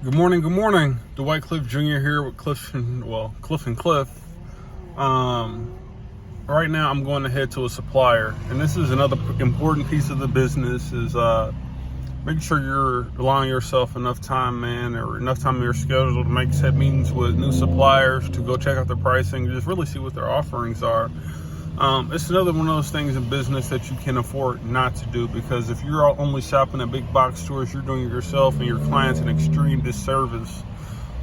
Good morning, good morning. Dwight Cliff Jr. here with Cliff and Cliff. Right now I'm going to head to a supplier, and this is another important piece of the business is making sure you're allowing yourself enough time, man, or enough time in your schedule to make set meetings with new suppliers, to go check out their pricing, just really see what their offerings are. It's another one of those things in business that you can afford not to do, because if you're only shopping at big box stores, you're doing yourself and your clients an extreme disservice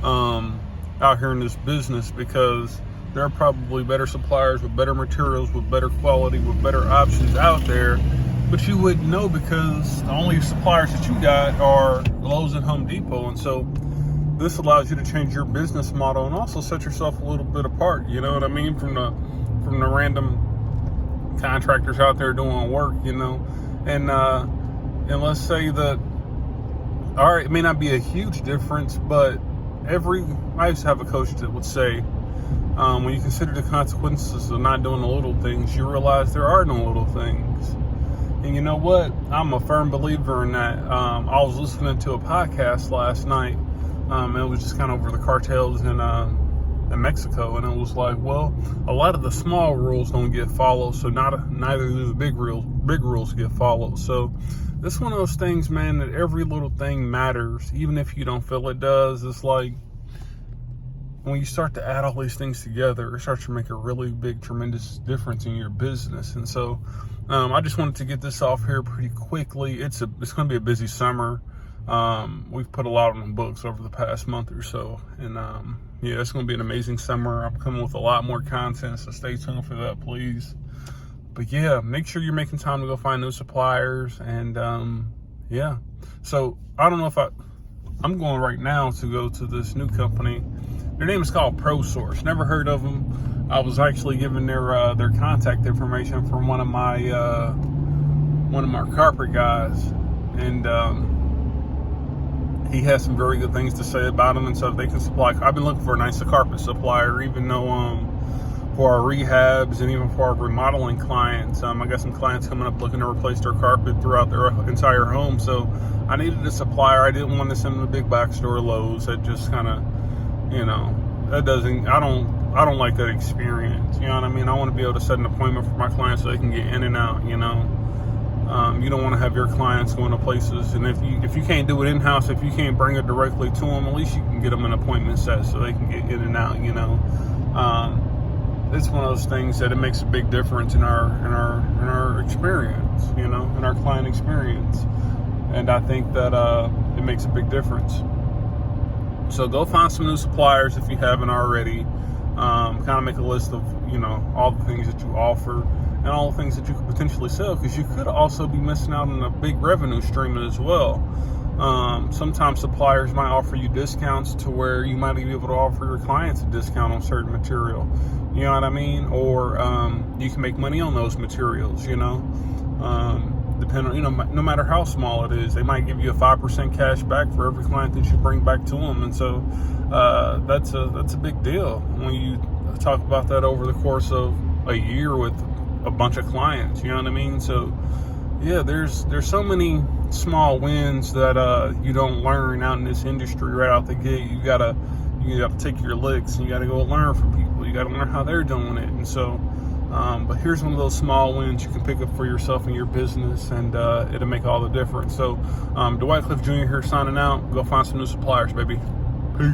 out here in this business, because there are probably better suppliers with better materials, with better quality, with better options out there, but you wouldn't know because the only suppliers that you got are Lowe's and Home Depot. And so this allows you to change your business model and also set yourself a little bit apart, you know what I mean, from the random contractors out there doing work, you know. And let's say that, all right, it may not be a huge difference, but I used to have a coach that would say, when you consider the consequences of not doing the little things, you realize there are no little things. And you know what? I'm a firm believer in that. I was listening to a podcast last night. It was just kind of over the cartels in Mexico, and it was like, well, a lot of the small rules don't get followed, so neither do the big rules get followed. So it's one of those things, man, that every little thing matters, even if you don't feel it does. It's like when you start to add all these things together, it starts to make a really big, tremendous difference in your business. And so I just wanted to get this off here pretty quickly. It's going to be a busy summer. We've put a lot on the books over the past month or so, and yeah, it's going to be an amazing summer. I'm coming with a lot more content, so stay tuned for that, please. But yeah, make sure you're making time to go find new suppliers, and yeah. So I don't know if I'm going right now to go to this new company. Their name is called ProSource. Never heard of them. I was actually given their contact information from one of my carpet guys, and he has some very good things to say about them, and so they can supply. I've been looking for a nice carpet supplier, even though for our rehabs and even for our remodeling clients, I got some clients coming up looking to replace their carpet throughout their entire home. So I needed a supplier. I didn't want to send them to big box store Lowe's. That just kind of, you know, that doesn't. I don't like that experience. You know what I mean? I want to be able to set an appointment for my clients so they can get in and out. You know. You don't want to have your clients going to places, and if you can't do it in-house, if you can't bring it directly to them, at least you can get them an appointment set so they can get in and out, you know. It's one of those things that it makes a big difference in our experience, you know, in our client experience, and I think that it makes a big difference. So go find some new suppliers if you haven't already. Kind of make a list of, you know, all the things that you offer and all the things that you could potentially sell, because you could also be missing out on a big revenue stream as well. Sometimes suppliers might offer you discounts to where you might be able to offer your clients a discount on certain material. You know what I mean? Or you can make money on those materials, you know. Depending on, you know, no matter how small it is, they might give you a 5% cash back for every client that you bring back to them. And so that's a big deal when you talk about that over the course of a year with a bunch of clients, you know what I mean? So yeah, there's so many small wins that you don't learn out in this industry right out the gate. You gotta take your licks, and you gotta go learn from people. You gotta learn how they're doing it. And so but here's one of those small wins you can pick up for yourself and your business, and it'll make all the difference. So Dwight Cliff Jr. here signing out. Go find some new suppliers, baby. Peace.